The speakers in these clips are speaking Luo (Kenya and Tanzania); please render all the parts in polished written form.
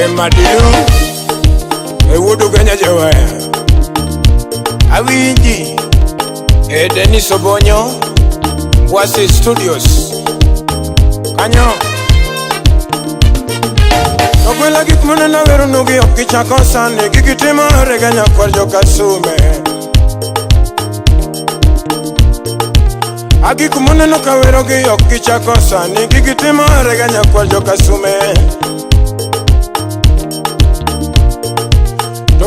Madilu Wudu Kenya Jawaya Awinji Denis Obonyo Wasi Studios Kanyo Nokwela gikmuna na veru nugi okichako sani Gigitima reganya kwa joka sume Agikumuna no kawero gi okichako sani Gigitima reganya kwa joka sume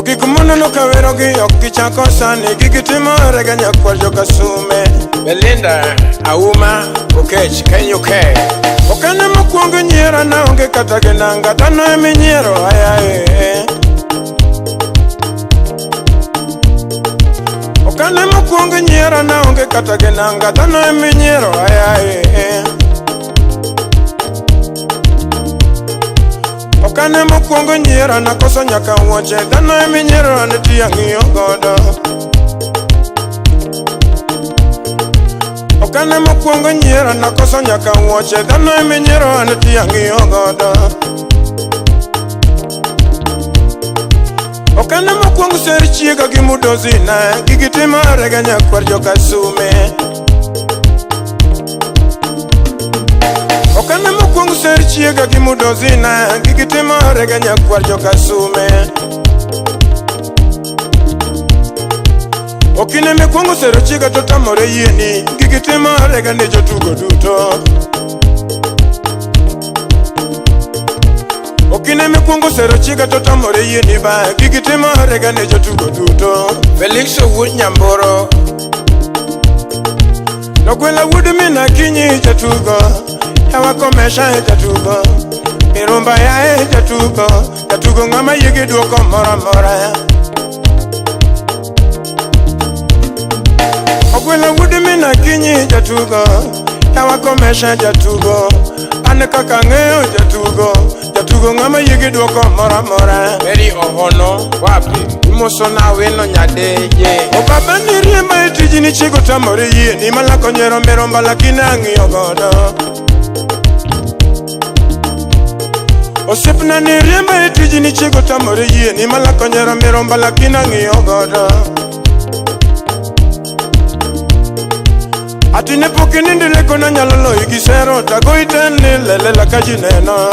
Gikumuna no kawero gi okichako sani Gigitima reganya kwa joka sume Belinda Auma Okech Kenyuke Okane mokwongo nyiera na onge kata genanga Dhano emi nyiero ayae Okane mokwongo nyiera na onge kata genanga Dhano emi nyiero ayae Okane mokwongo nyiera na koso nyaka wuoche Dhano emi nyiero ane tiang'iyo godo Okane mokwongo nyiera na koso nyaka wuoche Dhano emi nyiero ane tiang'iyo godo Okane mokwongo ser chiega gi mudozina Gigitima reganya kwar joka sume Okane mokwongo ser chiega gi mudozina Gigitima reganya kwar joka sume Okine mekwongo sero chiga to tamore yieni Gigitima rega ne jotugo duto Okine mekwongo sero chiga to tamore yieni ba Gigitima rega ne jotugo duto Felix Owuoch Nyamboro Nogwela wudu mina kinyi jatugo Yawa komesha jatugo Mirumba ya jatugo Jatugo ngama yigi duoko mora mora Ogwela wudu mina kinyi jatugo Yawa komesha jatugo Ane kaka ngeo jatugo Jatugo ngama yigi duoko mora mora Meri Ohono wapi Imoso na weno nyadeje Obaba niriema etiji ni chigo tamore yie Ni malako nyero meromba lakini ang'iyo godo Osipna niriema etiji ni chigo tamore yie Ni malako nyero meromba lakini ang'iyo godo Atine pokini ndile kona nyalolo igisero Tago iteni lele laka jineno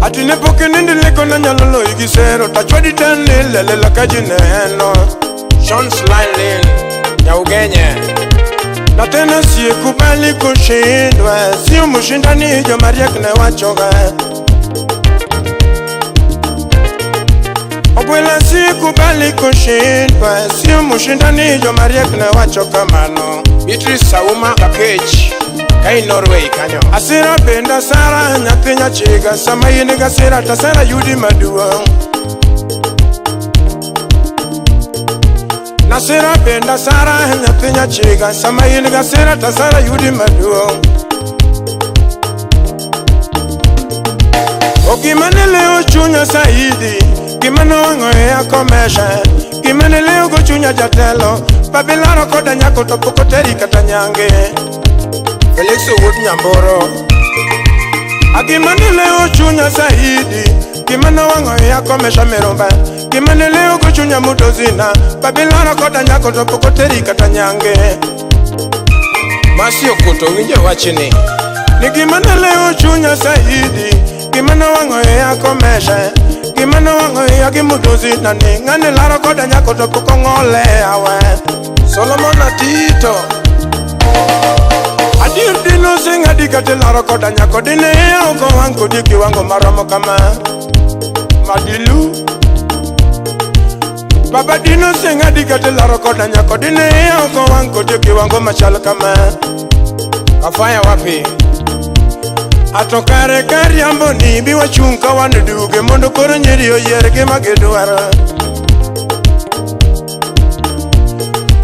Atine pokini ndile kona nyalolo igisero Tachwadi teni lele laka jineno Sean Slylin Nyaugenye Na tena siye kubali kushindwa Siyo mushindani jo mariak ne wachoga Ogwela sikubali kushindwa Siyo mushindani jo mariek ne wacho kamano Beatrice Auma Okech Kai Norway kanyo Asira benda Sara nyathi chiga Sama yini gasira ta Sara yudi maduong Nasira benda Sara nyathi chiga Sama yini gasira ta Sara yudi maduong Ogimane leo chunya saidi Gimane wango ya komesha Gimane leo go chunya jatelo Babilaro koda nyako topoko teri kata nyange Felix Owuoch Nyamboro Agimane leo chunya saidi Gimane wango ya komesha meromba Gimane leo go chunya mudozina Babilaro koda nyako topoko teri kata nyange Masio kuto winje wachini Ni gimane leo chunya saidi Gimane wango ya komesha Gimana wango ya gimudozi nani Ngane laro koda nyako topoko ngole awe Solomon Atito Adir dino singa dikate laro koda nyako Dine ya uko wango diki wango maramo kama Madilu Baba dino singa dikate laro koda nyako Dine ya uko wango diki wango machal kama Kafaya wapi Atokare kariambo ni biwa chunka wanuduge Mondo koro nyeri oyerge magedwara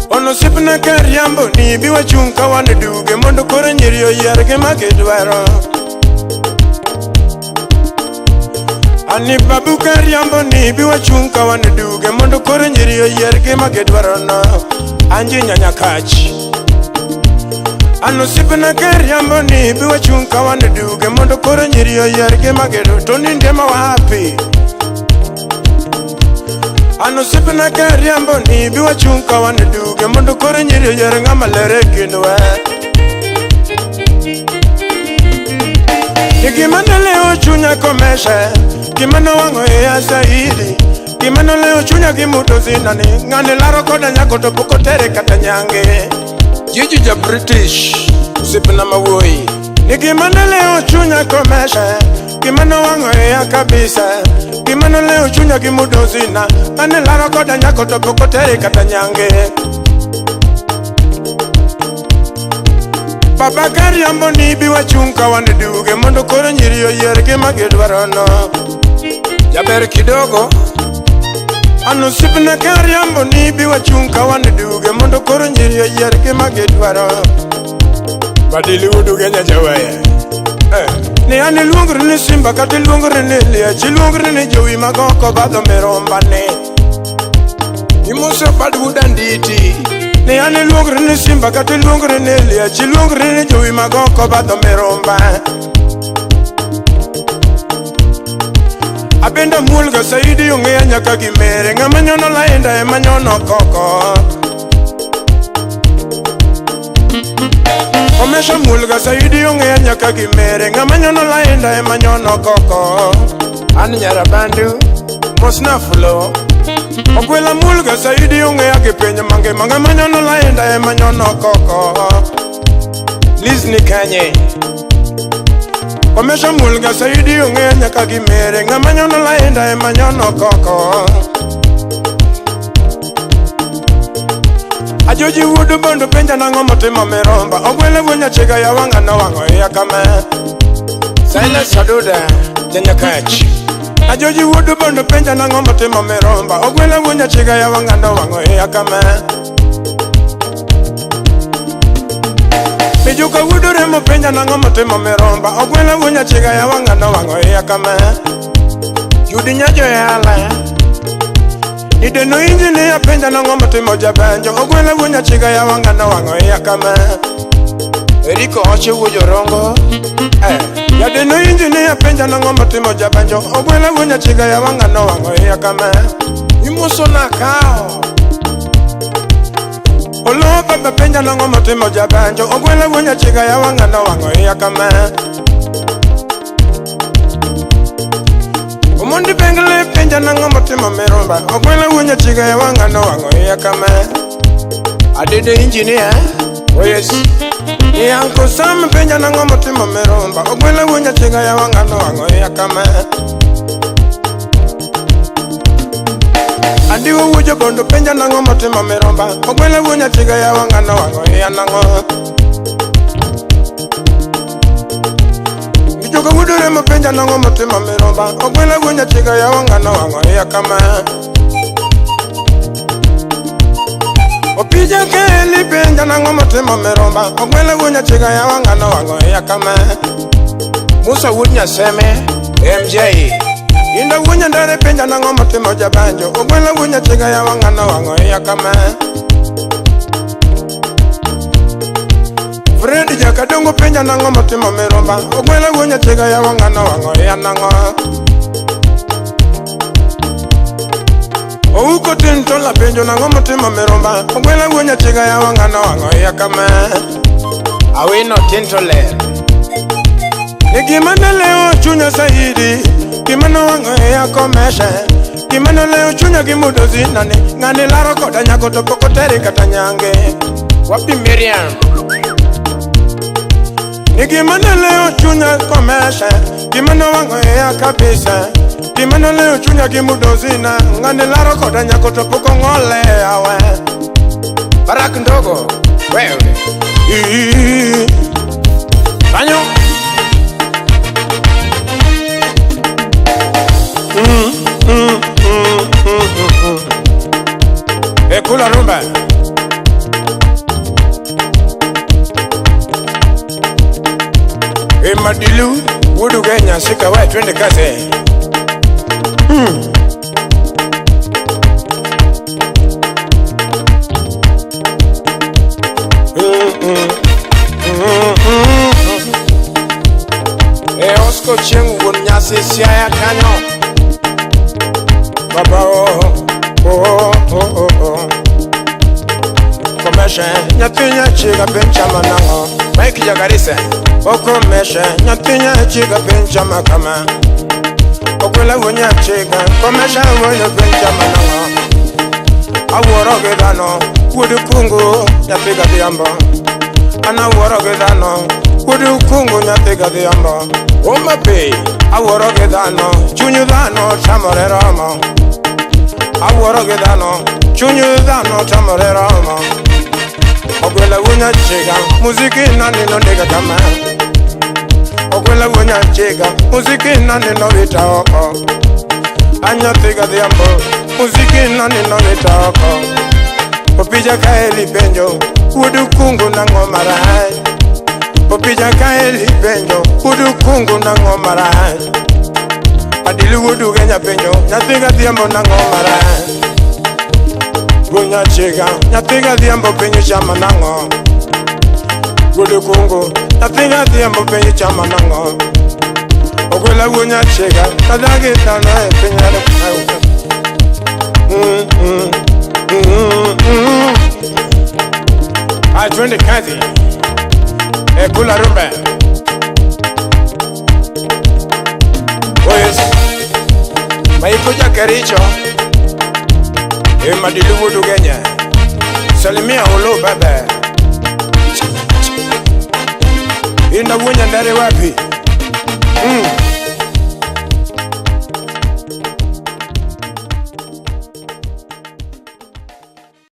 Ono sipna kariambo ni biwa chunka wanuduge Mondo koro nyeri oyerge magedwara Ani babu kariambo ni biwa chunka wanuduge Mondo koro nyeri oyerge magedwara na Anji nyanya kachi Anu sipna keriambo ni biwa chunka wane duge mondo kore nyiri oyerge magedo to ninde mawapi. Anu sipna keriambo ni biwa chunka wane duge mondo kore nyiri oyerge ngama lere kinwe. Gimana leo chunya komeshe, gimana wango ya zaidi, gimana leo chunya gimuto zinani, ngane laro koda nyako to poko tere kata nyange. Jiji ja British, sipna mawoi. Ni gimana leo chunya komeshe, gimana wango ya kabisa, gimana leo chunya gimuto zina, ngane laro koda nyako to poko tere kata nyange. Papa kariambo ni biwa chunka wane duge mondo kore nyiri oyerge magedwarono. Jaber kidogo. Anu sipna kariambo ni biwa chunka wane duge mondo kore nyiri oyerge magedwaro. Badili uduge nyajawaya. Ni ane luongre ni simba kati luongre ni lia, chi luongre ni jowi magoko badho merombane. Imuso badu danditi. Ni ane luongre ni simba kati luongre ni lia, chi luongre ni jowi magoko badho meromba. Abenda mulga saidi ungea nyaka gimere, ngama nyono laenda ema nyono koko. Omesha mulga saidi ungea nyaka gimere, ngama nyono laenda ema nyono koko. Ani nyara bandu, mosna fulo. Okwela mulga saidi ungea gipenya mange manga manyono laenda ema nyono koko. Lizni kanye. Omesha mulga saidi ungea nyaka gimere, ngama nyono laenda ema nyono koko. Ajoji wudu bondo penja nango motimo meromba, okwela wunya chiga ya wanga na wango ya kame. Saila saduda, jenya kachi. Ajoji wudu bondo penja nango motimo meromba, ogwela wunya chiga ya wangando wango ya kame. Mijuka wudu remo penja nango motimo meromba, ogwela wunya chiga ya wangando wango ya kame. Yudi nyajo ya ala. Ideno injini ya penja nango motimo jabanjo, ogwela wunya chiga ya wangando wango ya kame. Eriko oche wujo rongo. Yadeno injini ya penja nango motimo jabanjo, ogwela wunya chiga ya wangano wango ya kame. Imuso na kao. Olo pepe penja nango motimo jabanjo, ogwela wunya chiga ya wangano wango ya kame. Umundi pengele penja nango motimo meromba, ogwela wunya chiga ya wangano wango ya kame. Adede injini ya, oh yes. Ni anko sam penja nango motimo meromba, ogwela wunya chiga ya wangano wango ya kame. Andiwo wujo bondo penja nango motimo meromba, ogwela wunya chiga ya wangano wango ya nango. Mijoka wudure mo penja nango motimo meromba, ogwela wunya chiga ya wangano wango ya kame. Opija keli penja nango motimo meromba, ogwela wunya chiga ya wangano wango ya kame. Musa wunya seme MJ inda wunya ndare penja nango motimo jabanjo, ogwela wunya chiga ya wangano wango ya kame. Fred jakadongo penja nango motimo meromba, ogwela wunya chiga ya wangano wango ya nango. Ouko tinto la penjo nango motimo meromba, ogwela wunya chiga ya wangano wango ya kame. Awino tinto le. Ni gimana leo chunya saidi, gimana wango ya komeshe, gimana leo chunya gimudo zinani, ngani laro koda nyako to poko tere kata nyange. Wapi Miriam? Ni gimana leo chunya komeshe, gimana wango ya kabisa, gimana leo chunya gimudo zina, ngani laro koda nyako to poko ngole awe. Barak ndogo, wewe. Banyo. Kula rumba. Madilu wudu genya sika wa twende kaze. Iko chieng wuon nyasi siaya kanyo. Baba Komeshe nyathinya chiga benchama nango. Mike Jagarise Komeshe nyathinya chiga benchama kama. Okwela wonya chiga Komeshe wonya benchama nango. Aworo gedano wudu kungu nyathiga diambo. Ana woro gedano wudu kungu nyathiga diambo. Omape aworo gedano chunyu dano chamore ramo. Aworo gedano chunyu dano chamore ramo. Okwela wonya chiga muziki nani no nega kama. Okwela wonya chiga muziki nani no vita oko. Anyathiga diambo muziki nani no vita oko. Opija kaeli penjo wudu kungu na ngomarai. Opija kaeli penjo wudu kungu na ngomarai. Adili wudu genya penjo nyathiga diambo na ngomarai. Gunya chiga nyathiga diambo penjo chama nango. Wudu kungu nyathiga diambo penjo chama nango. Okwela gunya chiga kadagi tano penjalo kayo. I twende kazi kula rumba. Oh yes Maikoja Kericho Madilu wudu genya Salimia ulo baba. Inda wunya ndare wapi